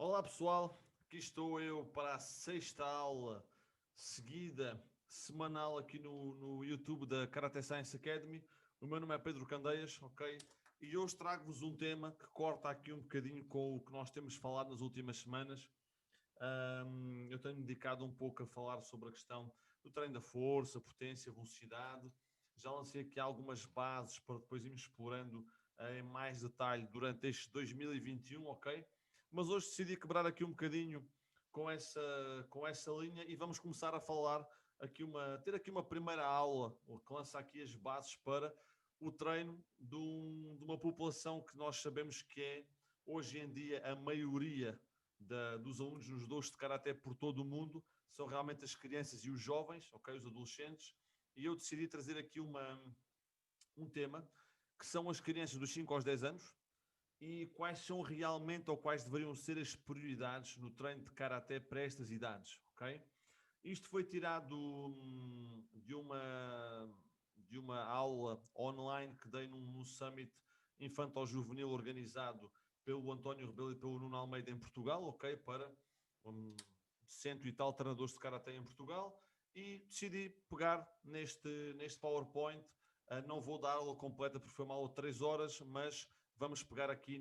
Olá pessoal, aqui estou eu para a sexta aula seguida, semanal aqui no YouTube da Karate Science Academy. O meu nome é Pedro Candeias, ok? E hoje trago-vos um tema que corta aqui um bocadinho com o que nós temos falado nas últimas semanas. Eu tenho dedicado um pouco a falar sobre a questão do treino da força, potência, velocidade. Já lancei aqui algumas bases para depois irmos explorando em mais detalhe durante este 2021, ok? Mas hoje decidi quebrar aqui um bocadinho com essa linha e vamos começar a falar ter aqui uma primeira aula, que lança aqui as bases para o treino de uma população que nós sabemos que é, hoje em dia, a maioria dos alunos nos dois de Karaté por todo o mundo, são realmente as crianças e os jovens, ok, os adolescentes, e eu decidi trazer aqui um tema, que são as crianças dos 5 aos 10 anos, e quais são realmente ou quais deveriam ser as prioridades no treino de Karaté para estas idades, ok? Isto foi tirado de uma aula online que dei num Summit Infanto-Juvenil organizado pelo António Rebelo e pelo Nuno Almeida em Portugal, ok? Para cento e tal treinadores de Karaté em Portugal, e decidi pegar neste PowerPoint. Não vou dar a aula completa porque foi uma aula de 3 horas, mas vamos pegar aqui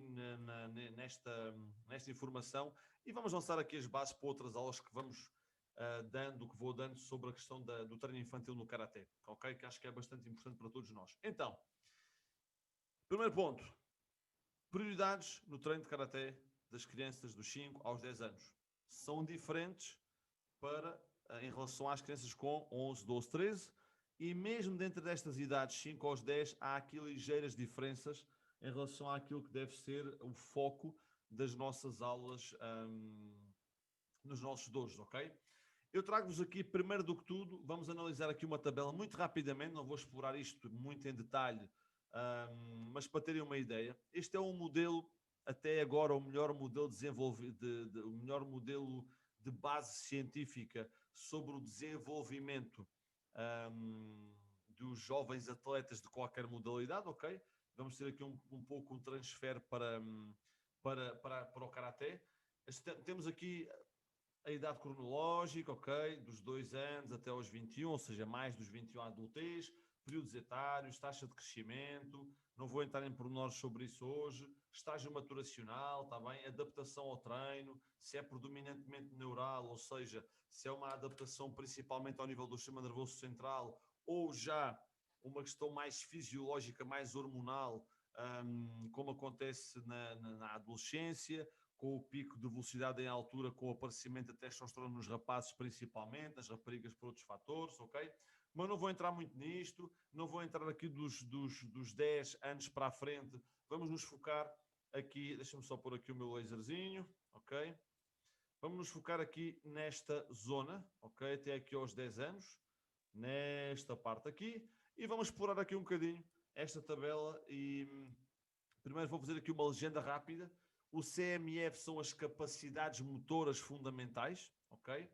nesta informação e vamos lançar aqui as bases para outras aulas que que vou dando sobre a questão do treino infantil no Karaté, ok? Que acho que é bastante importante para todos nós. Então, primeiro ponto, prioridades no treino de Karaté das crianças dos 5 aos 10 anos. São diferentes em relação às crianças com 11, 12, 13, e mesmo dentro destas idades, 5 aos 10, há aqui ligeiras diferenças em relação àquilo que deve ser o foco das nossas aulas nos nossos dojos, ok? Eu trago-vos aqui, primeiro do que tudo, vamos analisar aqui uma tabela muito rapidamente, não vou explorar isto muito em detalhe, mas para terem uma ideia, este é um modelo, até agora, o melhor modelo o melhor modelo de base científica sobre o desenvolvimento dos jovens atletas de qualquer modalidade, ok? Vamos ter aqui um pouco um transfer para o Karaté. Temos aqui a idade cronológica, ok, dos 2 anos até aos 21, ou seja, mais dos 21 à adultez, períodos etários, taxa de crescimento, não vou entrar em pormenores sobre isso hoje, estágio maturacional, está bem, adaptação ao treino, se é predominantemente neural, ou seja, se é uma adaptação principalmente ao nível do sistema nervoso central, ou já uma questão mais fisiológica, mais hormonal, como acontece na adolescência, com o pico de velocidade em altura, com o aparecimento da testosterona nos rapazes principalmente, nas raparigas por outros fatores, ok? Mas não vou entrar muito nisto, não vou entrar aqui dos 10 anos para a frente, vamos nos focar aqui, deixa-me só pôr aqui o meu laserzinho, ok? Vamos nos focar aqui nesta zona, ok? Até aqui aos 10 anos, nesta parte aqui, e vamos explorar aqui um bocadinho esta tabela e primeiro vou fazer aqui uma legenda rápida. O CMF são as capacidades motoras fundamentais, ok?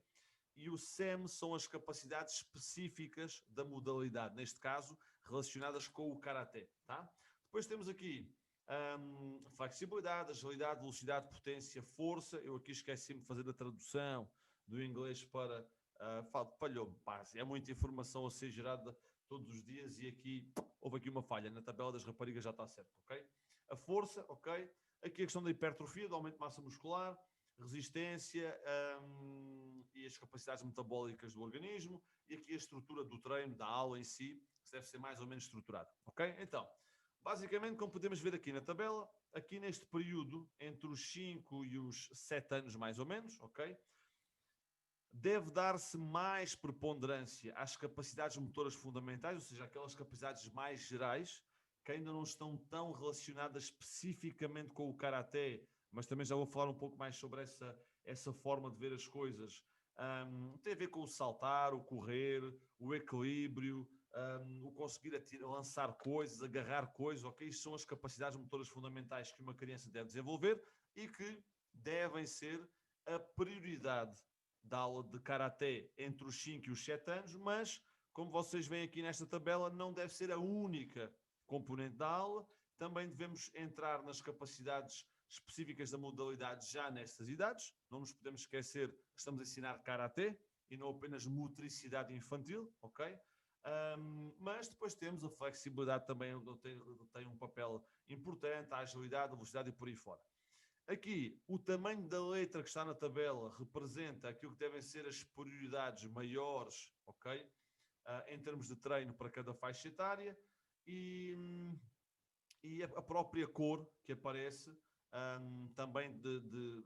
E o SEM são as capacidades específicas da modalidade, neste caso, relacionadas com o Karaté, tá? Depois temos aqui flexibilidade, agilidade, velocidade, potência, força. Eu aqui esqueci-me de fazer a tradução do inglês para... falhou-me, é muita informação a ser gerada todos os dias e aqui houve aqui uma falha. Na tabela das raparigas já está certo, ok? A força, ok? Aqui a questão da hipertrofia, do aumento de massa muscular, resistência e as capacidades metabólicas do organismo, e aqui a estrutura do treino, da aula em si, que deve ser mais ou menos estruturado, ok? Então, basicamente, como podemos ver aqui na tabela, aqui neste período, entre os 5 e os 7 anos mais ou menos, ok? Deve dar-se mais preponderância às capacidades motoras fundamentais, ou seja, aquelas capacidades mais gerais, que ainda não estão tão relacionadas especificamente com o Karaté, mas também já vou falar um pouco mais sobre essa forma de ver as coisas. Tem a ver com o saltar, o correr, o equilíbrio, o conseguir lançar coisas, agarrar coisas, ok? Isto são as capacidades motoras fundamentais que uma criança deve desenvolver e que devem ser a prioridade da aula de Karaté entre os 5 e os 7 anos, mas, como vocês veem aqui nesta tabela, não deve ser a única componente da aula. Também devemos entrar nas capacidades específicas da modalidade já nestas idades. Não nos podemos esquecer que estamos a ensinar Karaté e não apenas motricidade infantil, ok? Mas depois temos a flexibilidade também, onde tem um papel importante, a agilidade, a velocidade e por aí fora. Aqui, o tamanho da letra que está na tabela representa aquilo que devem ser as prioridades maiores, ok? Em termos de treino para cada faixa etária e a própria cor que aparece também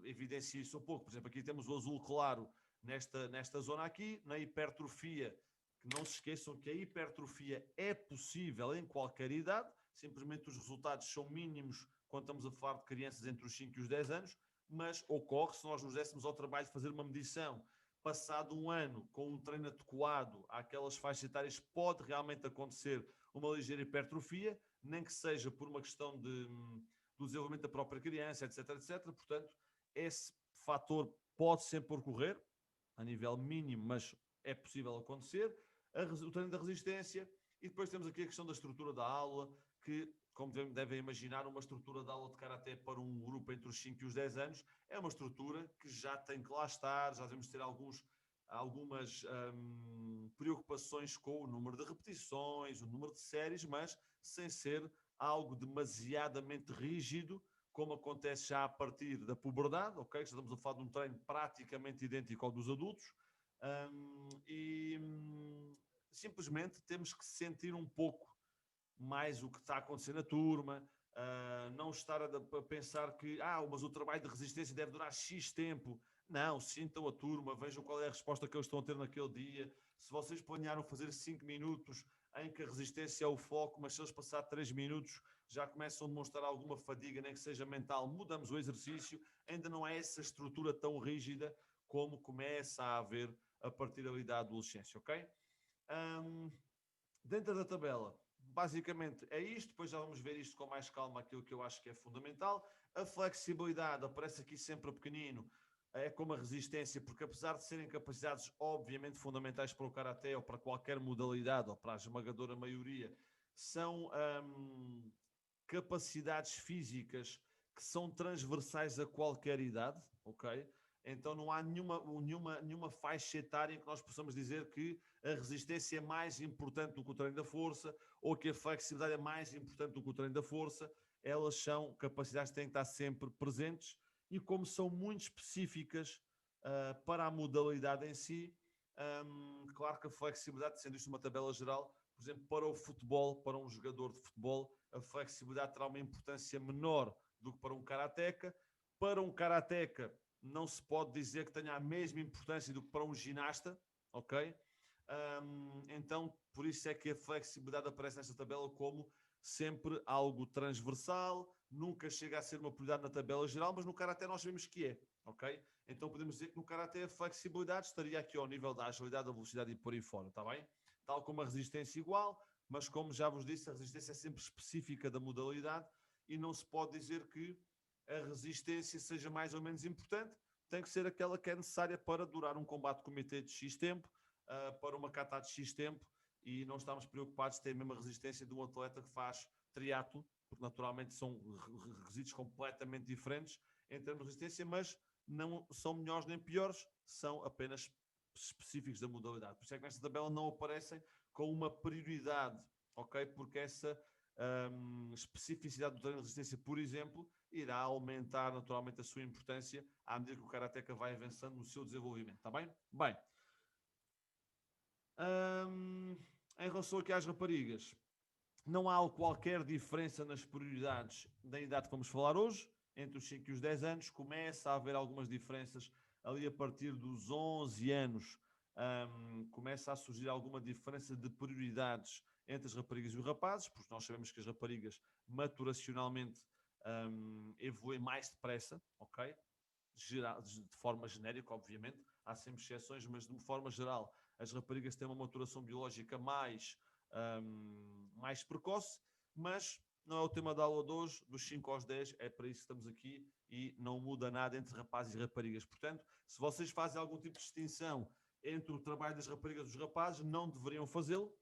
evidencia isso um pouco. Por exemplo, aqui temos o azul claro nesta zona aqui, na hipertrofia, que não se esqueçam que a hipertrofia é possível em qualquer idade, simplesmente os resultados são mínimos quando estamos a falar de crianças entre os 5 e os 10 anos, mas ocorre, se nós nos dessemos ao trabalho de fazer uma medição, passado um ano, com um treino adequado àquelas faixas etárias, pode realmente acontecer uma ligeira hipertrofia, nem que seja por uma questão do desenvolvimento da própria criança, etc, etc. Portanto, esse fator pode sempre ocorrer, a nível mínimo, mas é possível acontecer, o treino da resistência, e depois temos aqui a questão da estrutura da aula, que, como devem imaginar, uma estrutura de aula de Karaté para um grupo entre os 5 e os 10 anos é uma estrutura que já tem que lá estar, já devemos ter algumas preocupações com o número de repetições, o número de séries, mas sem ser algo demasiadamente rígido, como acontece já a partir da puberdade, ok? Estamos a falar de um treino praticamente idêntico ao dos adultos, simplesmente temos que sentir um pouco mais o que está a acontecer na turma, não estar a pensar que mas o trabalho de resistência deve durar X tempo. Não, sintam a turma, vejam qual é a resposta que eles estão a ter naquele dia. Se vocês planearam fazer 5 minutos em que a resistência é o foco, mas se eles passar 3 minutos já começam a demonstrar alguma fadiga, nem que seja mental, mudamos o exercício. Ainda não é essa estrutura tão rígida como começa a haver a partir ali da adolescência, ok? Dentro da tabela, basicamente é isto, depois já vamos ver isto com mais calma, aquilo que eu acho que é fundamental. A flexibilidade aparece aqui sempre a pequenino, é como a resistência, porque apesar de serem capacidades obviamente fundamentais para o Karaté ou para qualquer modalidade, ou para a esmagadora maioria, são capacidades físicas que são transversais a qualquer idade, ok? Então não há nenhuma faixa etária em que nós possamos dizer que a resistência é mais importante do que o treino da força ou que a flexibilidade é mais importante do que o treino da força. Elas são capacidades que têm que estar sempre presentes e como são muito específicas para a modalidade em si, claro que a flexibilidade, sendo isto uma tabela geral, por exemplo, para o futebol, para um jogador de futebol, a flexibilidade terá uma importância menor do que para um karateca. Para um karateca, não se pode dizer que tenha a mesma importância do que para um ginasta, ok? Então, por isso é que a flexibilidade aparece nesta tabela como sempre algo transversal, nunca chega a ser uma prioridade na tabela geral, mas no Karaté nós sabemos que é, ok? Então podemos dizer que no Karaté a flexibilidade estaria aqui ao nível da agilidade, da velocidade e por aí fora, está bem? Tal como a resistência igual, mas como já vos disse, a resistência é sempre específica da modalidade e não se pode dizer que a resistência seja mais ou menos importante, tem que ser aquela que é necessária para durar um combate comitê de X tempo, para uma kata de X tempo, e não estamos preocupados de ter a mesma resistência de um atleta que faz triatlo, porque naturalmente são requisitos completamente diferentes em termos de resistência, mas não são melhores nem piores, são apenas específicos da modalidade. Por isso é que nesta tabela não aparecem com uma prioridade, ok? Porque essa especificidade do treino de resistência, por exemplo, irá aumentar naturalmente a sua importância à medida que o Karateka vai avançando no seu desenvolvimento, está bem? Bem, em relação aqui às raparigas, não há qualquer diferença nas prioridades da idade que vamos falar hoje, entre os 5 e os 10 anos, começa a haver algumas diferenças ali a partir dos 11 anos, começa a surgir alguma diferença de prioridades entre as raparigas e os rapazes, porque nós sabemos que as raparigas maturacionalmente evoluem mais depressa, ok? De forma genérica, obviamente, há sempre exceções, mas de forma geral, as raparigas têm uma maturação biológica mais precoce, mas não é o tema da aula de hoje, dos 5 aos 10, é para isso que estamos aqui e não muda nada entre rapazes e raparigas. Portanto, se vocês fazem algum tipo de distinção entre o trabalho das raparigas e dos rapazes, não deveriam fazê-lo,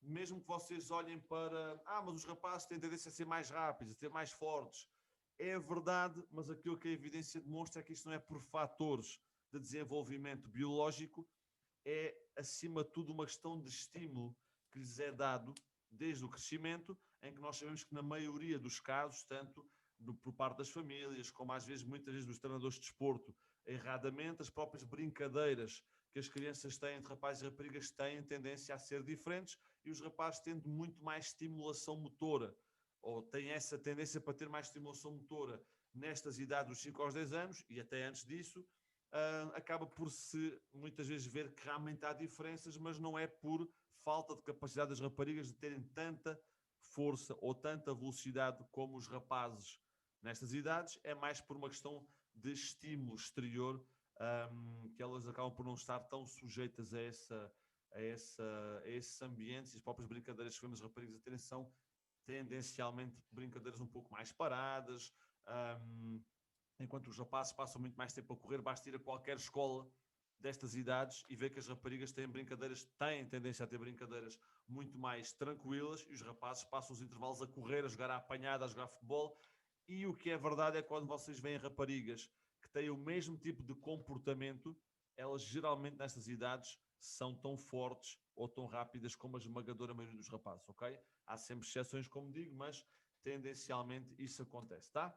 mesmo que vocês olhem para, mas os rapazes têm tendência a ser mais rápidos, a ser mais fortes, É verdade, mas aquilo que a evidência demonstra é que isto não é por fatores de desenvolvimento biológico, é, acima de tudo, uma questão de estímulo que lhes é dado desde o crescimento, em que nós sabemos que na maioria dos casos, tanto por parte das famílias, como às vezes, muitas vezes, dos treinadores de desporto, erradamente, as próprias brincadeiras que as crianças têm, de rapazes e raparigas, têm tendência a ser diferentes, e os rapazes têm muito mais estimulação motora, ou têm essa tendência para ter mais estimulação motora nestas idades dos 5 aos 10 anos, e até antes disso, acaba por se muitas vezes ver que realmente há diferenças, mas não é por falta de capacidade das raparigas de terem tanta força ou tanta velocidade como os rapazes nestas idades, é mais por uma questão de estímulo exterior, que elas acabam por não estar tão sujeitas a esses ambientes, e as próprias brincadeiras que vemos as raparigas a terem são tendencialmente brincadeiras um pouco mais paradas, enquanto os rapazes passam muito mais tempo a correr. Basta ir a qualquer escola destas idades e ver que as raparigas têm tendência a ter brincadeiras muito mais tranquilas, e os rapazes passam os intervalos a correr, a jogar à apanhada, a jogar futebol. E o que é verdade é que quando vocês veem raparigas que têm o mesmo tipo de comportamento, elas geralmente nestas idades são tão fortes ou tão rápidas como a esmagadora maioria dos rapazes, ok? Há sempre exceções, como digo, mas tendencialmente isso acontece, tá?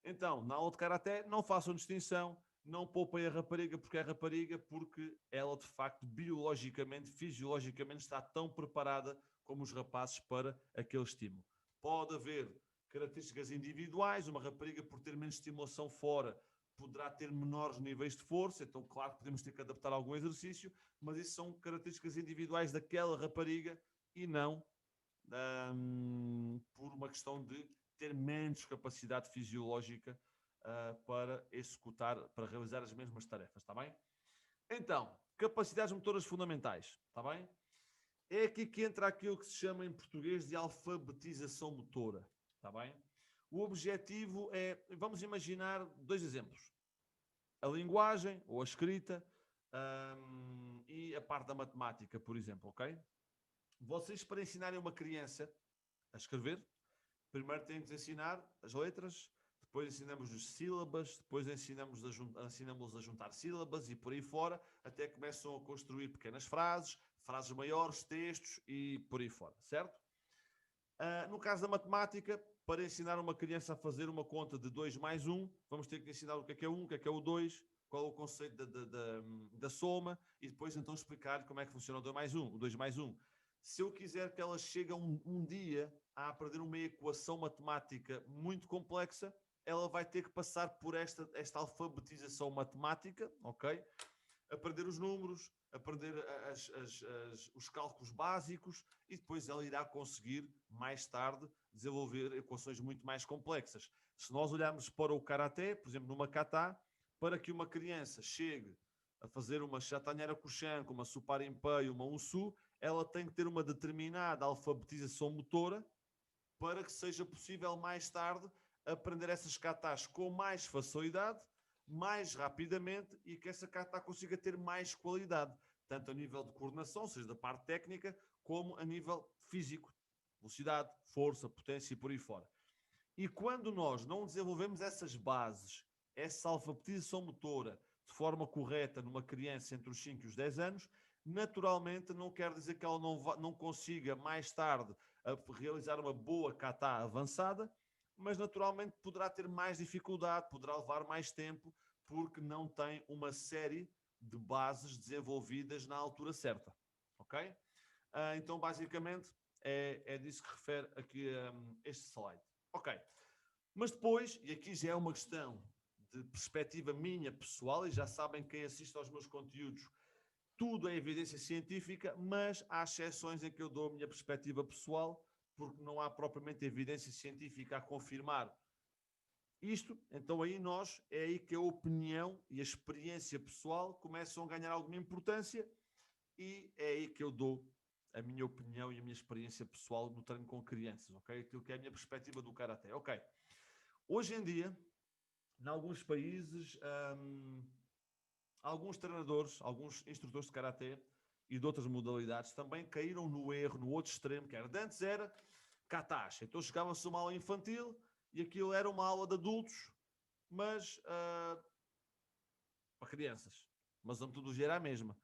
Então, na aula de karaté, não façam distinção, não poupem a rapariga porque é rapariga, porque ela de facto biologicamente, fisiologicamente está tão preparada como os rapazes para aquele estímulo. Pode haver características individuais, uma rapariga por ter menos estimulação fora poderá ter menores níveis de força, então claro que podemos ter que adaptar algum exercício, mas isso são características individuais daquela rapariga e não por uma questão de ter menos capacidade fisiológica para executar, para realizar as mesmas tarefas, está bem? Então, capacidades motoras fundamentais, está bem? É aqui que entra aquilo que se chama em português de alfabetização motora, está bem? O objetivo é, vamos imaginar dois exemplos: a linguagem ou a escrita e a parte da matemática, por exemplo, ok? Vocês, para ensinarem uma criança a escrever, primeiro têm de ensinar as letras, depois ensinamos as sílabas, depois ensinamos a juntar sílabas e por aí fora, até começam a construir pequenas frases, frases maiores, textos e por aí fora, certo? No caso da matemática, para ensinar uma criança a fazer uma conta de 2 mais 1, vamos ter que ensinar o que é 1, o que é o 2, qual é o conceito da soma, e depois então explicar como é que funciona o 2 mais 1, o 2 mais 1. Se eu quiser que ela chegue um dia a aprender uma equação matemática muito complexa, ela vai ter que passar por esta alfabetização matemática, ok? Aprender os números, aprender os cálculos básicos, e depois ela irá conseguir, mais tarde, desenvolver equações muito mais complexas. Se nós olharmos para o karaté, por exemplo, numa kata, para que uma criança chegue a fazer uma chatanhera kushan, uma suparimpai, uma unsu, ela tem que ter uma determinada alfabetização motora para que seja possível mais tarde aprender essas katas com mais facilidade, mais rapidamente, e que essa kata consiga ter mais qualidade, tanto a nível de coordenação, ou seja, da parte técnica, como a nível físico, velocidade, força, potência e por aí fora. E quando nós não desenvolvemos essas bases, essa alfabetização motora de forma correta numa criança entre os 5 e os 10 anos, naturalmente não quer dizer que ela não consiga mais tarde realizar uma boa kata avançada, mas naturalmente poderá ter mais dificuldade, poderá levar mais tempo, porque não tem uma série de bases desenvolvidas na altura certa, ok? Então, basicamente, é disso que refere aqui este slide. Ok, mas depois, e aqui já é uma questão de perspectiva minha pessoal, e já sabem quem assiste aos meus conteúdos, tudo é evidência científica, mas há exceções em que eu dou a minha perspectiva pessoal, porque não há propriamente evidência científica a confirmar isto. Então é aí que a opinião e a experiência pessoal começam a ganhar alguma importância, e é aí que eu dou a minha opinião e a minha experiência pessoal no treino com crianças, ok? Aquilo que é a minha perspectiva do karaté, ok? Hoje em dia, em alguns países, alguns treinadores, alguns instrutores de karaté e de outras modalidades também caíram no erro, no outro extremo, que era de antes era katas. Então chegava-se uma aula infantil e aquilo era uma aula de adultos, mas para crianças. Mas a metodologia era a mesma.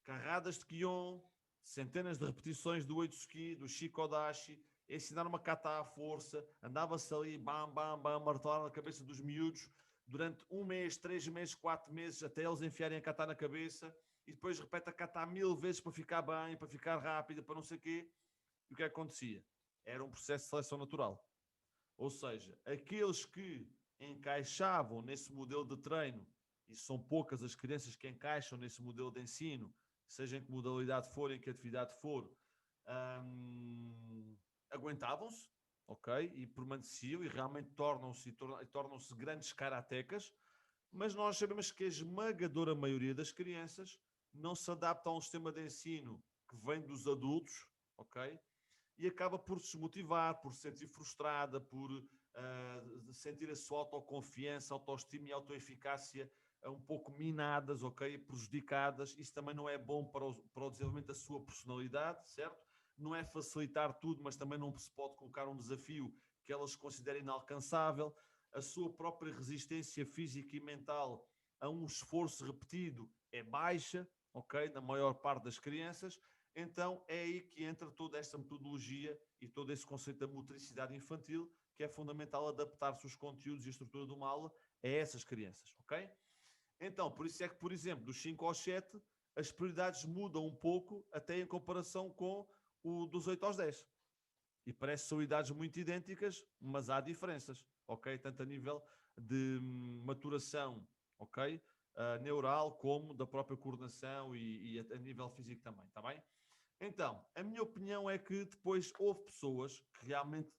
Carradas de Kion, centenas de repetições do Oitsuki, do Shikodashi, ensinar uma kata à força, andava-se ali, bam, bam, bam, martelar na cabeça dos miúdos, durante 1 mês, 3 meses, 4 meses, até eles enfiarem a kata na cabeça, e depois repete a kata 1000 vezes para ficar bem, para ficar rápido, para não sei o quê. E o que é que acontecia? Era um processo de seleção natural. Ou seja, aqueles que encaixavam nesse modelo de treino, e são poucas as crianças que encaixam nesse modelo de ensino, seja em que modalidade for, em que atividade for, aguentavam-se, ok? E permaneciam e realmente tornam-se grandes karatecas, mas nós sabemos que a esmagadora maioria das crianças não se adapta a um sistema de ensino que vem dos adultos, ok? E acaba por se desmotivar, por se sentir frustrada, por sentir a sua autoconfiança, autoestima e autoeficácia um pouco minadas, ok? Prejudicadas. Isso também não é bom para o desenvolvimento da sua personalidade, certo? Não é facilitar tudo, mas também não se pode colocar um desafio que elas considerem inalcançável. A sua própria resistência física e mental a um esforço repetido é baixa, ok? Na maior parte das crianças. Então é aí que entra toda esta metodologia e todo esse conceito da motricidade infantil, que é fundamental adaptar-se os conteúdos e a estrutura de uma aula a essas crianças, ok? Então, por isso é que, por exemplo, dos 5 aos 7, as prioridades mudam um pouco, até em comparação com o dos 8 aos 10. E parece que são idades muito idênticas, mas há diferenças, ok? Tanto a nível de maturação, ok? Neural, como da própria coordenação e a nível físico também, está bem? Então, a minha opinião é que depois houve pessoas que realmente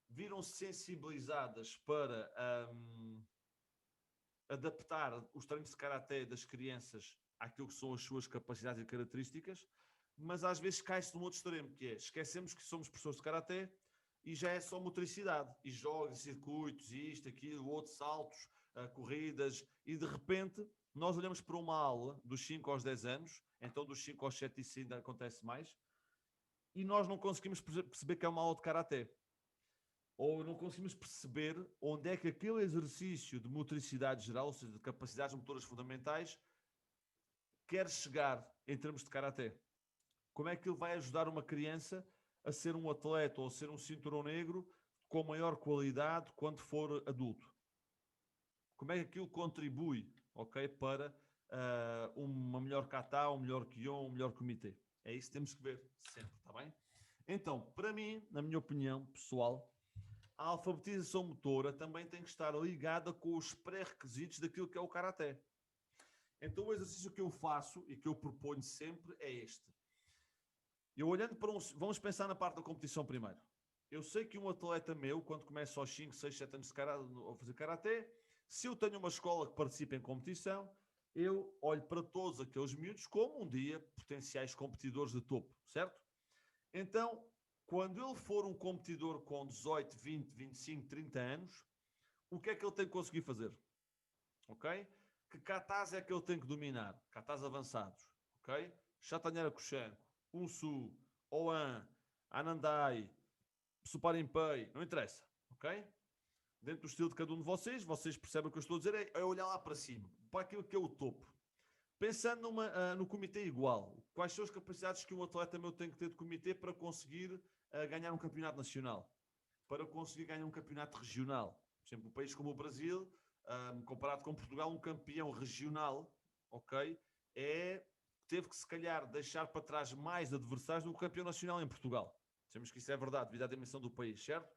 viram sensibilizadas para adaptar os treinos de karaté das crianças àquilo que são as suas capacidades e características, mas às vezes cai-se num outro extremo, que é esquecemos que somos professores de karaté e já é só motricidade, e jogos, circuitos, isto, aquilo, outros saltos, corridas, e de repente nós olhamos para uma aula dos 5 aos 10 anos, então dos 5 aos 7 isso ainda acontece mais, e nós não conseguimos perceber que é uma aula de karaté. Ou não conseguimos perceber onde é que aquele exercício de motricidade geral, ou seja, de capacidades motoras fundamentais, quer chegar em termos de karaté. Como é que ele vai ajudar uma criança a ser um atleta ou a ser um cinturão negro com maior qualidade quando for adulto? Como é que aquilo contribui, ok, para uma melhor kata, um melhor kion, um melhor comitê? É isso que temos que ver sempre, está bem? Então, para mim, na minha opinião pessoal, a alfabetização motora também tem que estar ligada com os pré-requisitos daquilo que é o karaté. Então, o exercício que eu faço e que eu proponho sempre é este. Eu olhando para vamos pensar na parte da competição primeiro. Eu sei que um atleta meu, quando começa aos 5, 6, 7 anos a fazer karaté, se eu tenho uma escola que participa em competição, eu olho para todos aqueles miúdos como um dia potenciais competidores de topo, certo? Então, quando ele for um competidor com 18, 20, 25, 30 anos, o que é que ele tem que conseguir fazer? Ok? Que katas é que ele tem que dominar? Katas avançados, ok? Chatanhara Kushenko, Unsu, Oan, Anandai, Suparimpei, não interessa, ok? Dentro do estilo de cada um de vocês percebem o que eu estou a dizer, é olhar lá para cima, para aquilo que é o topo. Pensando no comitê igual, quais são as capacidades que um atleta meu tem que ter de comitê para conseguir ganhar um campeonato nacional? Para conseguir ganhar um campeonato regional? Por exemplo, um país como o Brasil, comparado com Portugal, um campeão regional, ok, teve que se calhar deixar para trás mais adversários do que o campeão nacional em Portugal. Sabemos que isso é verdade, devido à dimensão do país, certo?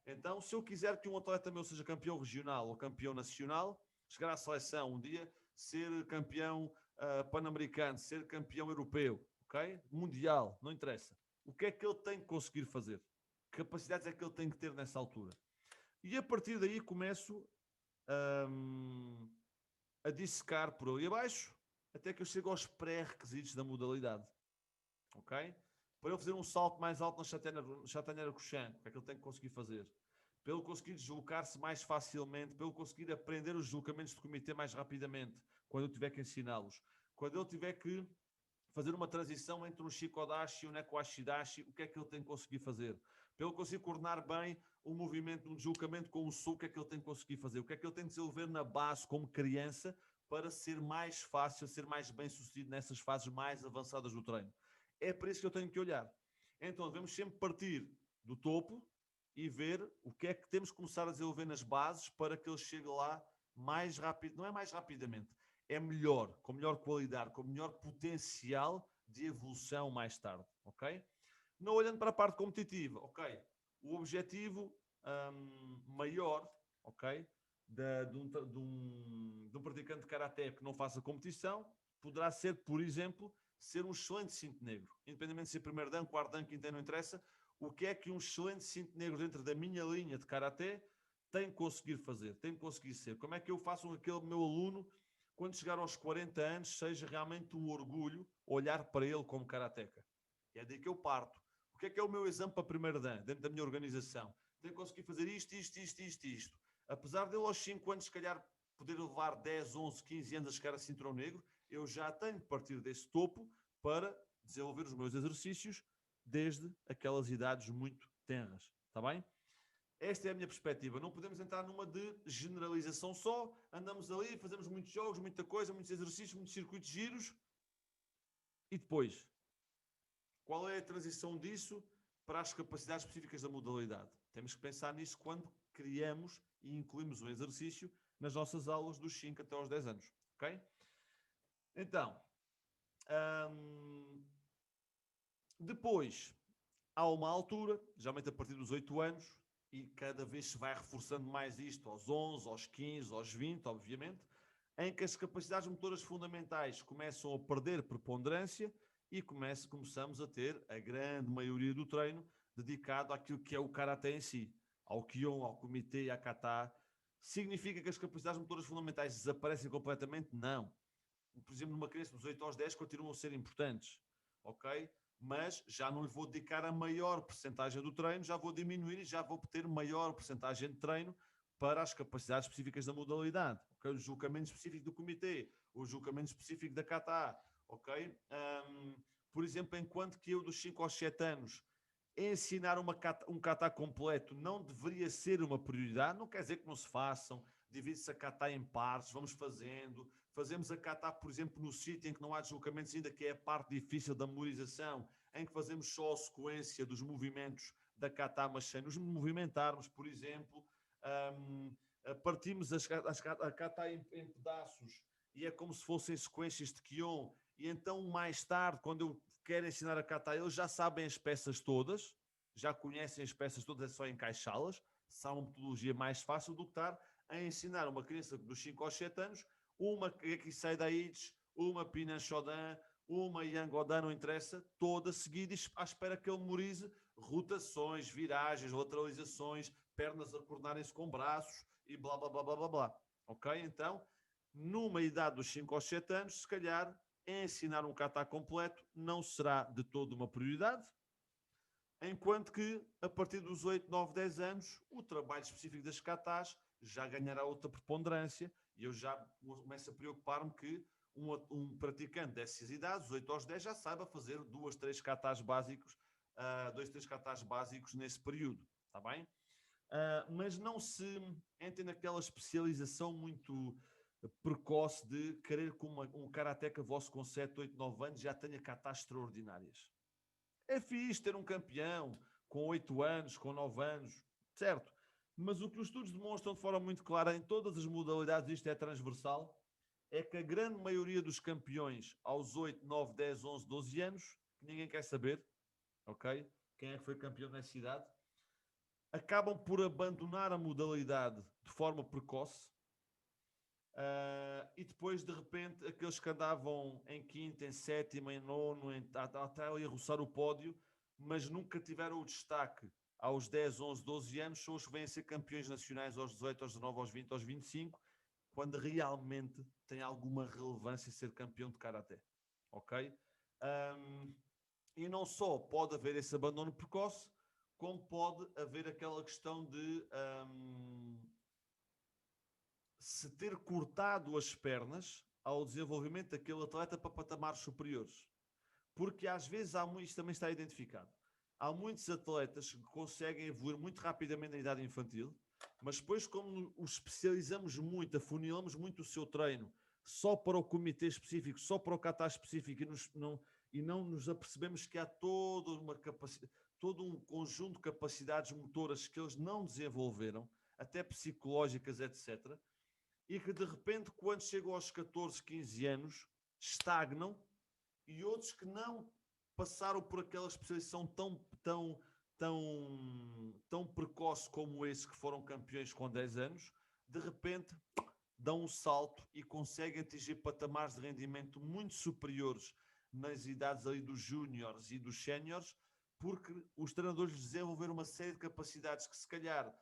Então, se eu quiser que um atleta meu seja campeão regional ou campeão nacional, chegar à seleção um dia, ser campeão pan-americano, ser campeão europeu, ok? Mundial, não interessa. O que é que ele tem que conseguir fazer? Que capacidades é que ele tem que ter nessa altura? E a partir daí começo a dissecar por ali abaixo até que eu chego aos pré-requisitos da modalidade, ok? Para eu fazer um salto mais alto na Chatanhera Cochan, o que é que ele tem que conseguir fazer? Para ele conseguir deslocar-se mais facilmente, para ele conseguir aprender os deslocamentos de comitê mais rapidamente, quando eu tiver que ensiná-los. Quando ele tiver que fazer uma transição entre um Shikodashi e um Neko Ashidashi, o que é que ele tem que conseguir fazer? para ele conseguir coordenar bem o movimento, um deslocamento com o sul, o que é que ele tem que conseguir fazer, o que é que ele tem que desenvolver na base como criança para ser mais fácil, ser mais bem sucedido nessas fases mais avançadas do treino. É para isso que eu tenho que olhar. Então devemos sempre partir do topo e ver o que é que temos que começar a desenvolver nas bases para que ele chegue lá mais rápido, não é mais rapidamente, é melhor, com melhor qualidade, com melhor potencial de evolução mais tarde, ok? Não olhando para a parte competitiva, ok? O objetivo maior, ok? De um praticante de karaté que não faça competição poderá ser, por exemplo, ser um excelente cinto negro, independentemente de ser primeiro dan, quarto dan, quinto dan, não interessa. O que é que um excelente cinto negro dentro da minha linha de karaté tem que conseguir fazer, tem que conseguir ser? Como é que eu faço com que aquele meu aluno, quando chegar aos 40 anos, seja realmente um orgulho olhar para ele como karateca? É daí que eu parto. O que é o meu exemplo para primeiro dan, dentro da minha organização? Tenho que conseguir fazer isto. Apesar de ele aos 5 anos, se calhar, poder levar 10, 11, 15 anos a chegar a cinturão negro, eu já tenho que partir desse topo para desenvolver os meus exercícios desde aquelas idades muito tenras. Está bem? Esta é a minha perspectiva. Não podemos entrar numa de generalização só. Andamos ali, fazemos muitos jogos, muita coisa, muitos exercícios, muitos circuitos giros. E depois, qual é a transição disso para as capacidades específicas da modalidade? Temos que pensar nisso quando criamos e incluímos um exercício nas nossas aulas dos 5 até aos 10 anos. Ok? Então, depois, há uma altura, geralmente a partir dos 8 anos, e cada vez se vai reforçando mais isto, aos 11, aos 15, aos 20, obviamente, em que as capacidades motoras fundamentais começam a perder preponderância e começamos a ter a grande maioria do treino dedicado àquilo que é o karaté em si, ao Kyon, ao Kumite e à Kata. Significa que as capacidades motoras fundamentais desaparecem completamente? Não. Por exemplo, numa criança dos 8 aos 10 continuam a ser importantes, ok? Mas já não lhe vou dedicar a maior percentagem do treino, já vou diminuir e já vou ter maior percentagem de treino para as capacidades específicas da modalidade, ok? O deslocamento específico do comitê, o deslocamento específico da kata, ok? Por exemplo, enquanto que eu dos 5 aos 7 anos ensinar um kata completo não deveria ser uma prioridade, não quer dizer que não se façam, divide-se a kata em partes, vamos fazendo, fazemos a kata, por exemplo, no sítio em que não há deslocamentos ainda, que é a parte difícil da memorização, em que fazemos só a sequência dos movimentos da kata, mas sem nos movimentarmos, por exemplo, partimos a kata em pedaços e é como se fossem sequências de Kyon, e então mais tarde, quando eu quero ensinar a kata, eles já sabem as peças todas, já conhecem as peças todas, é só encaixá-las, são uma metodologia mais fácil do que estar a ensinar uma criança dos 5 aos 7 anos uma Gekisei Daichi, uma Pinan Shodan, uma Yangodan, não interessa, toda seguida à espera que ele memorize rotações, viragens, lateralizações, pernas a coordenarem-se com braços e blá, blá, blá, blá, blá, blá. Ok? Então, numa idade dos 5 aos 7 anos, se calhar, ensinar um kata completo não será de todo uma prioridade, enquanto que, a partir dos 8, 9, 10 anos, o trabalho específico das katas já ganhará outra preponderância e eu já começo a preocupar-me que um praticante dessas idades, 8 aos 10, já saiba fazer 2, 3 katas básicos, 2, 3 katas básicos nesse período, está bem? Mas não se entre naquela especialização muito precoce de querer que um karateca vosso com 7, 8, 9 anos já tenha katas extraordinárias. É fixe ter um campeão com 8 anos, com 9 anos, certo? Mas o que os estudos demonstram de forma muito clara em todas as modalidades, isto é transversal, é que a grande maioria dos campeões aos 8, 9, 10, 11, 12 anos, que ninguém quer saber, ok? Quem é que foi campeão nessa idade, acabam por abandonar a modalidade de forma precoce e depois, de repente, aqueles que andavam em quinto, em sétimo, em nono, até ali a roçar o pódio, mas nunca tiveram o destaque aos 10, 11, 12 anos, são os que vêm a ser campeões nacionais aos 18, aos 19, aos 20, aos 25, quando realmente tem alguma relevância ser campeão de karaté. Ok? E não só pode haver esse abandono precoce, como pode haver aquela questão de se ter cortado as pernas ao desenvolvimento daquele atleta para patamares superiores. Porque às vezes isto também está identificado. há muitos atletas que conseguem evoluir muito rapidamente na idade infantil, mas depois, como os especializamos muito, afunilamos muito o seu treino só para o comitê específico, só para o kata específico, e não nos apercebemos que há todo um conjunto de capacidades motoras que eles não desenvolveram, até psicológicas, etc., e que de repente, quando chegam aos 14, 15 anos, estagnam, e outros que não passaram por aquela especialização tão precoce como esse, que foram campeões com 10 anos, de repente dão um salto e conseguem atingir patamares de rendimento muito superiores nas idades ali dos júniores e dos séniores, porque os treinadores desenvolveram uma série de capacidades que se calhar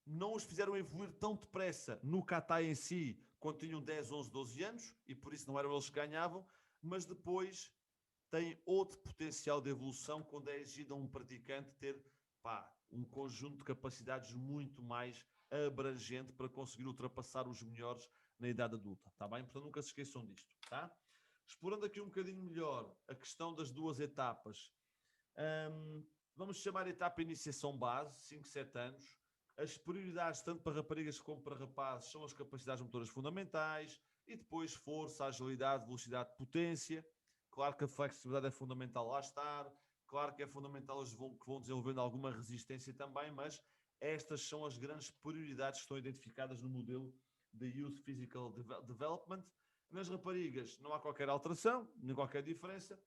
não os fizeram evoluir tão depressa no kata em si, quando tinham 10, 11, 12 anos, e por isso não eram eles que ganhavam, mas depois têm outro potencial de evolução quando é exigido a um praticante ter um conjunto de capacidades muito mais abrangente para conseguir ultrapassar os melhores na idade adulta, tá bem? Portanto, nunca se esqueçam disto, tá? Explorando aqui um bocadinho melhor a questão das duas etapas, vamos chamar a etapa iniciação base, 5, 7 anos. As prioridades, tanto para raparigas como para rapazes, são as capacidades motoras fundamentais, e depois força, agilidade, velocidade, potência. Claro que a flexibilidade é fundamental lá estar, claro que é fundamental eles que vão desenvolvendo alguma resistência também, mas estas são as grandes prioridades que estão identificadas no modelo de Youth Physical Development. Nas raparigas não há qualquer alteração, nem qualquer diferença.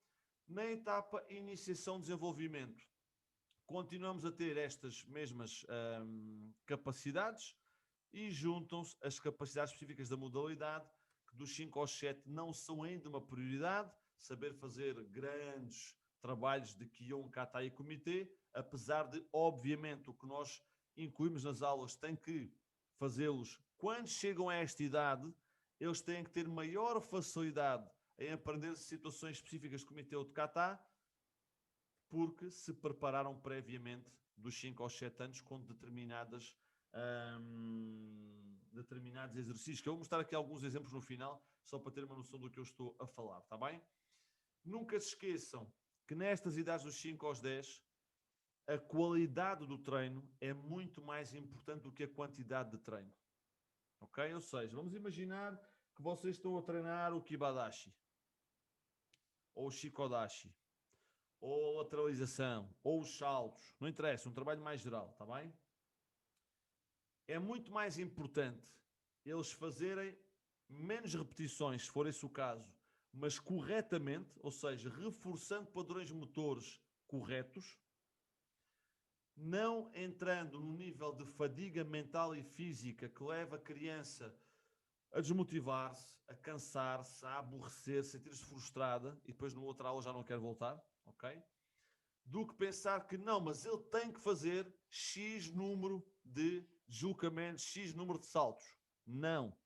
Na etapa iniciação-desenvolvimento, continuamos a ter estas mesmas capacidades e juntam-se as capacidades específicas da modalidade, que dos 5 aos 7 não são ainda uma prioridade, saber fazer grandes trabalhos de Kihon, Kata e Comitê, apesar de, obviamente, o que nós incluímos nas aulas tem que fazê-los quando chegam a esta idade, eles têm que ter maior facilidade em aprender situações específicas de Comitê ou de Kata, porque se prepararam previamente dos 5 aos 7 anos com determinados exercícios, que eu vou mostrar aqui alguns exemplos no final, só para ter uma noção do que eu estou a falar, está bem? Nunca se esqueçam que nestas idades dos 5 aos 10, a qualidade do treino é muito mais importante do que a quantidade de treino. Ok? Ou seja, vamos imaginar que vocês estão a treinar o Kibadashi, ou o Shikodashi, ou a lateralização, ou os saltos, não interessa, um trabalho mais geral, está bem? É muito mais importante eles fazerem menos repetições, se for esse o caso, mas corretamente, ou seja, reforçando padrões motores corretos, não entrando no nível de fadiga mental e física que leva a criança a desmotivar-se, a cansar-se, a aborrecer-se, a sentir-se frustrada e depois no outra aula já não quer voltar, ok? Do que pensar que não, mas ele tem que fazer X número de deslocamentos, X número de saltos. Não.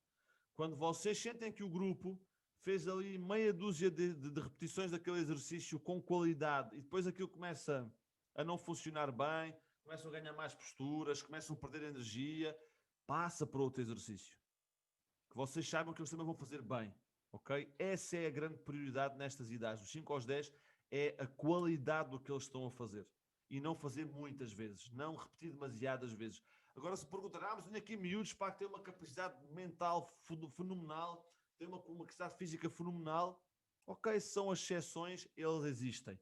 Quando vocês sentem que o grupo fez ali meia dúzia de repetições daquele exercício com qualidade e depois aquilo começa a não funcionar bem, começam a ganhar mais posturas, começam a perder energia, passa para outro exercício. Que vocês saibam que eles também vão fazer bem, ok? Essa é a grande prioridade nestas idades, dos 5 aos 10, é a qualidade do que eles estão a fazer. E não fazer muitas vezes, não repetir demasiadas vezes. Agora, se perguntar, mas tenho aqui miúdos para ter uma capacidade mental fenomenal, tem uma capacidade física fenomenal, ok, são as exceções, eles existem.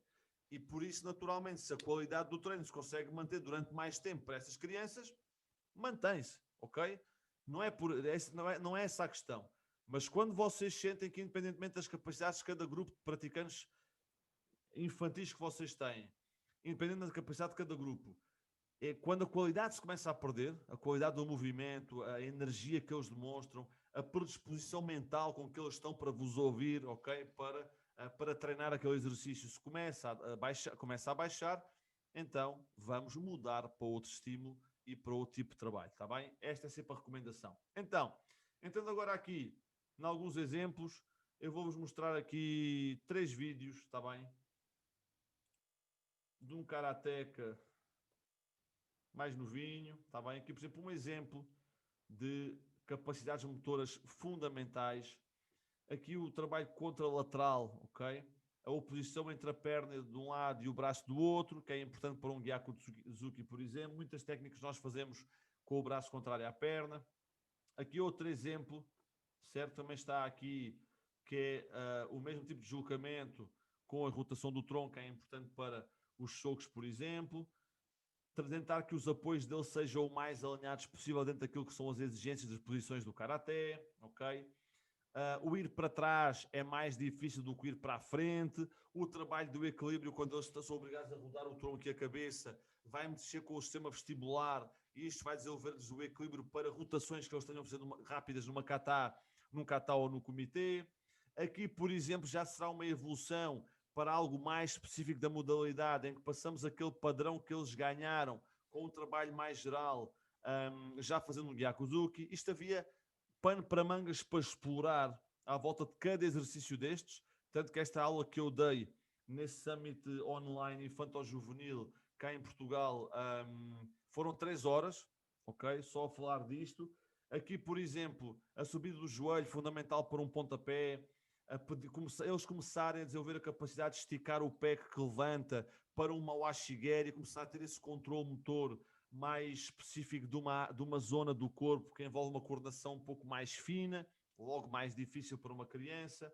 E por isso, naturalmente, se a qualidade do treino se consegue manter durante mais tempo para essas crianças, mantém-se, ok? Não é essa a questão. Mas quando vocês sentem que, independentemente das capacidades de cada grupo de praticantes infantis que vocês têm, independente da capacidade de cada grupo, quando a qualidade se começa a perder, a qualidade do movimento, a energia que eles demonstram, a predisposição mental com que eles estão para vos ouvir, ok? Para treinar aquele exercício, se começa a baixar, então vamos mudar para outro estímulo e para outro tipo de trabalho, está bem? Esta é sempre a recomendação. Então, entrando agora aqui em alguns exemplos, eu vou-vos mostrar aqui 3 vídeos, está bem? De um karateca mais novinho, está bem? Aqui, por exemplo, um exemplo de capacidades motoras fundamentais. Aqui o trabalho contralateral, ok? a oposição entre a perna de um lado e o braço do outro, que é importante para um Gyakuzuki, por exemplo. Muitas técnicas nós fazemos com o braço contrário à perna. Aqui outro exemplo, certo? Também está aqui, que é o mesmo tipo de deslocamento com a rotação do tronco, que é importante para os socos, por exemplo. Tentar que os apoios dele sejam o mais alinhados possível dentro daquilo que são as exigências das posições do Karaté, ok? O ir para trás é mais difícil do que o ir para a frente. O trabalho do equilíbrio, quando eles são obrigados a rodar o tronco e a cabeça, vai mexer com o sistema vestibular e isto vai desenvolver-lhes o equilíbrio para rotações que eles tenham fazendo rápidas num kata ou no comitê. Aqui, por exemplo, já será uma evolução para algo mais específico da modalidade, em que passamos aquele padrão que eles ganharam com um trabalho mais geral, já fazendo um Gyakuzuki. Isto havia pano para mangas para explorar à volta de cada exercício destes, tanto que esta aula que eu dei nesse Summit Online Infanto-Juvenil cá em Portugal foram 3 horas, ok? Só a falar disto. Aqui, por exemplo, a subida do joelho, fundamental para um pontapé, eles começarem a desenvolver a capacidade de esticar o pé que levanta para uma washigeri, começar a ter esse controle motor mais específico de uma zona do corpo que envolve uma coordenação um pouco mais fina, logo mais difícil para uma criança.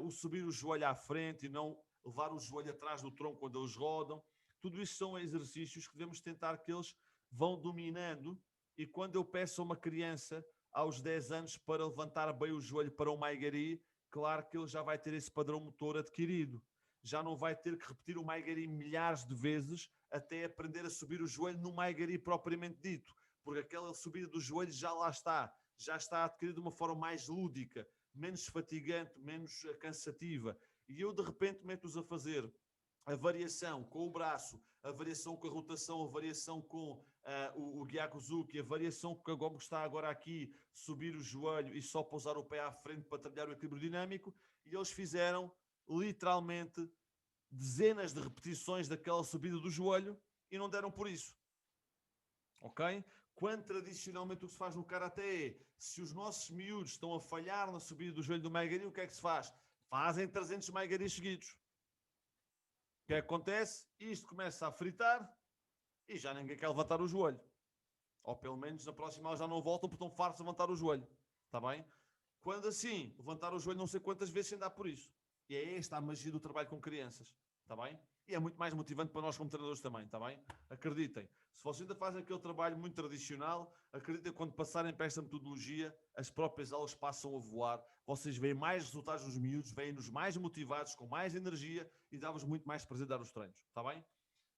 O subir o joelho à frente e não levar o joelho atrás do tronco quando eles rodam. Tudo isso são exercícios que devemos tentar que eles vão dominando, e quando eu peço a uma criança aos 10 anos para levantar bem o joelho para um Maigari, claro que ele já vai ter esse padrão motor adquirido. Já não vai ter que repetir o Maigari milhares de vezes até aprender a subir o joelho no Maigari propriamente dito, porque aquela subida do joelho já está adquirida de uma forma mais lúdica, menos fatigante, menos cansativa. E eu de repente meto-os a fazer a variação com o braço, a variação com a rotação, a variação com o Gyakuzuki, a variação como está agora aqui, subir o joelho e só pousar o pé à frente para trabalhar o equilíbrio dinâmico, e eles fizeram literalmente dezenas de repetições daquela subida do joelho e não deram por isso. Ok? Quando tradicionalmente o que se faz no Karaté é, se os nossos miúdos estão a falhar na subida do joelho do Maigari, o que é que se faz? Fazem 300 Maigaris seguidos. O que é que acontece? Isto começa a fritar e já ninguém quer levantar o joelho. Ou pelo menos na próxima aula já não voltam porque estão fartos de levantar o joelho. Está bem? Quando assim, levantar o joelho não sei quantas vezes sem dar por isso. E é esta a magia do trabalho com crianças. Está bem? E é muito mais motivante para nós como treinadores também. Está bem? Acreditem. Se vocês ainda fazem aquele trabalho muito tradicional, acreditem que quando passarem para esta metodologia, as próprias aulas passam a voar. Vocês veem mais resultados nos miúdos, veem-nos mais motivados, com mais energia e dá-vos muito mais prazer dar os treinos. Está bem?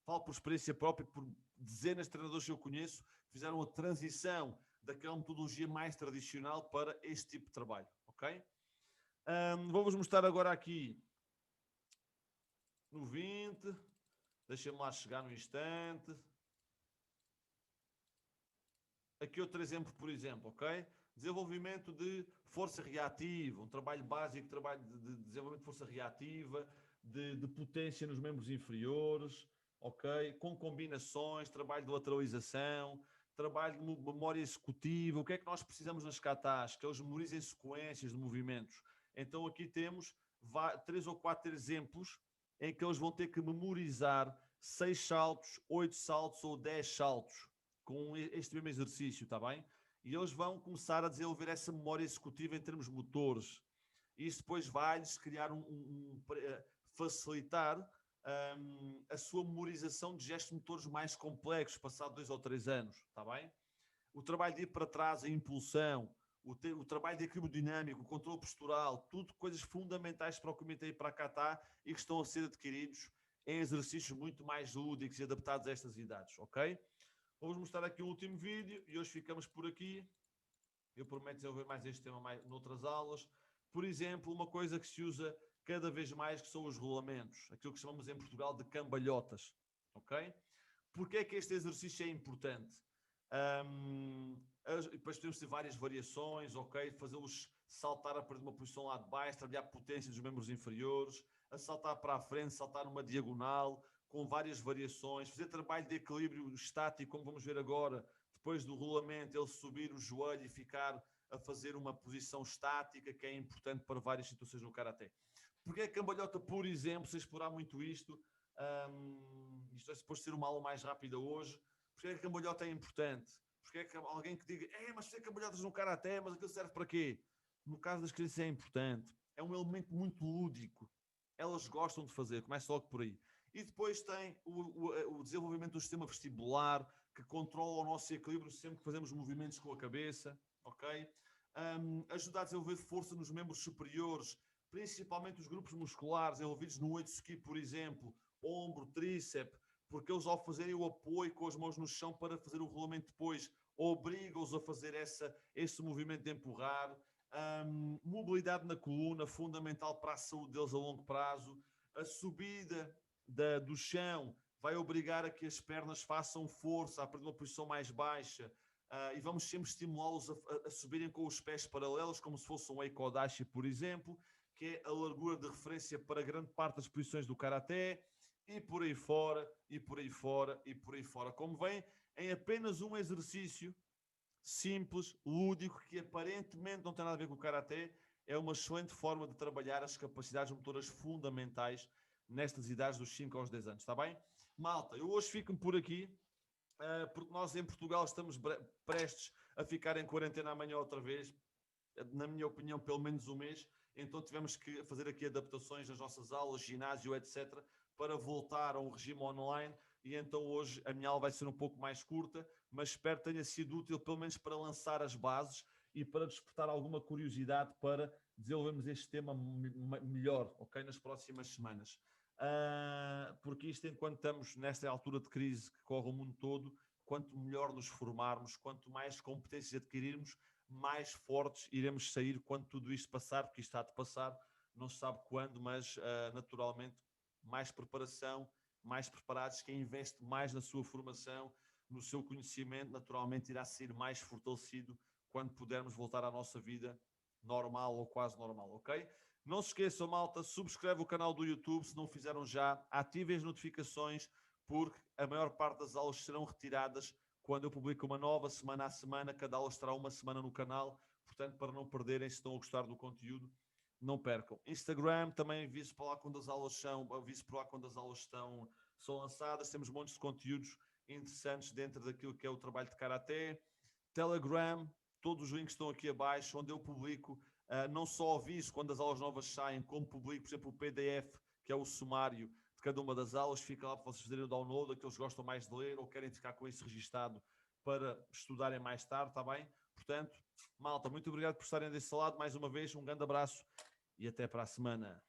Falo por experiência própria, por dezenas de treinadores que eu conheço, fizeram a transição daquela metodologia mais tradicional para este tipo de trabalho, ok? Vou-vos mostrar agora aqui no 20, deixem-me lá chegar no instante. Aqui outro exemplo, por exemplo, ok? Desenvolvimento de força reativa, um trabalho básico, trabalho de desenvolvimento de força reativa, de potência nos membros inferiores, ok? Com combinações, trabalho de lateralização, trabalho de memória executiva. O que é que nós precisamos nas katas? Que eles memorizem sequências de movimentos. Então aqui temos 3 ou 4 exemplos em que eles vão ter que memorizar 6 saltos, 8 saltos ou 10 saltos com este mesmo exercício, está bem? E eles vão começar a desenvolver essa memória executiva em termos motores. E isso depois vai-lhes criar facilitar a sua memorização de gestos motores mais complexos, passado 2 ou 3 anos, está bem? O trabalho de ir para trás, a impulsão, o trabalho de equilíbrio dinâmico, o controle postural, tudo coisas fundamentais para o comitê e para a kata e que estão a ser adquiridos em exercícios muito mais lúdicos e adaptados a estas idades, ok? Vou-vos mostrar aqui o último vídeo e hoje ficamos por aqui. Eu prometo desenvolver mais este tema noutras aulas. Por exemplo, uma coisa que se usa cada vez mais, que são os rolamentos, aquilo que chamamos em Portugal de cambalhotas, ok? Porquê é que este exercício é importante? Depois podemos ter várias variações, ok? Fazê-los saltar a partir de uma posição lá de baixo, trabalhar a potência dos membros inferiores, a saltar para a frente, saltar numa diagonal, com várias variações, fazer trabalho de equilíbrio estático, como vamos ver agora, depois do rolamento, ele subir o joelho e ficar a fazer uma posição estática, que é importante para várias situações no Karaté. Porque a cambalhota, por exemplo, sem explorar muito isto, isto é suposto ser uma aula mais rápida hoje, porque a cambalhota é importante? Porque é que alguém que diga, mas fazer cambalhotas no karaté, mas aquilo serve para quê? No caso das crianças é importante. É um elemento muito lúdico. Elas gostam de fazer, começa logo por aí. E depois tem o desenvolvimento do sistema vestibular, que controla o nosso equilíbrio sempre que fazemos movimentos com a cabeça, ok? Ajuda a desenvolver força nos membros superiores, principalmente os grupos musculares envolvidos no oitsuki, por exemplo, ombro, tríceps, porque eles ao fazerem o apoio com as mãos no chão para fazer o rolamento depois, obrigam-os a fazer esse movimento de empurrar. Mobilidade na coluna, fundamental para a saúde deles a longo prazo. A subida do chão vai obrigar a que as pernas façam força, a partir de uma posição mais baixa, e vamos sempre estimulá-los a subirem com os pés paralelos, como se fosse um Eikodashi, por exemplo, que é a largura de referência para grande parte das posições do karaté, e por aí fora, e por aí fora, e por aí fora. Como vem, em apenas um exercício simples, lúdico, que aparentemente não tem nada a ver com o karaté, é uma excelente forma de trabalhar as capacidades motoras fundamentais nestas idades dos 5 aos 10 anos, está bem? Malta, eu hoje fico-me por aqui, porque nós em Portugal estamos prestes a ficar em quarentena amanhã outra vez, na minha opinião, pelo menos um mês, então tivemos que fazer aqui adaptações nas nossas aulas, ginásio, etc., para voltar a um regime online, e então hoje a minha aula vai ser um pouco mais curta, mas espero que tenha sido útil pelo menos para lançar as bases e para despertar alguma curiosidade para desenvolvermos este tema melhor, ok, nas próximas semanas. Porque isto, enquanto estamos nesta altura de crise que corre o mundo todo, quanto melhor nos formarmos, quanto mais competências adquirirmos, mais fortes iremos sair quando tudo isto passar, porque isto está de passar, não se sabe quando, mas naturalmente mais preparação, mais preparados, quem investe mais na sua formação, no seu conhecimento, naturalmente irá ser mais fortalecido quando pudermos voltar à nossa vida normal ou quase normal, ok? Não se esqueçam, malta, subscreve o canal do YouTube, se não o fizeram já, ativem as notificações, porque a maior parte das aulas serão retiradas quando eu publico uma nova, semana a semana. Cada aula estará uma semana no canal, portanto, para não perderem, se estão a gostar do conteúdo, não percam. Instagram, também aviso por lá quando as aulas são lançadas, temos montes de conteúdos interessantes dentro daquilo que é o trabalho de karaté. Telegram, todos os links estão aqui abaixo, onde eu publico não só aviso quando as aulas novas saem, como publico, por exemplo, o PDF, que é o sumário de cada uma das aulas, fica lá para vocês fazerem o download, aqueles que gostam mais de ler ou querem ficar com isso registado para estudarem mais tarde, está bem? Portanto, malta, muito obrigado por estarem desse lado, mais uma vez, um grande abraço e até para a semana.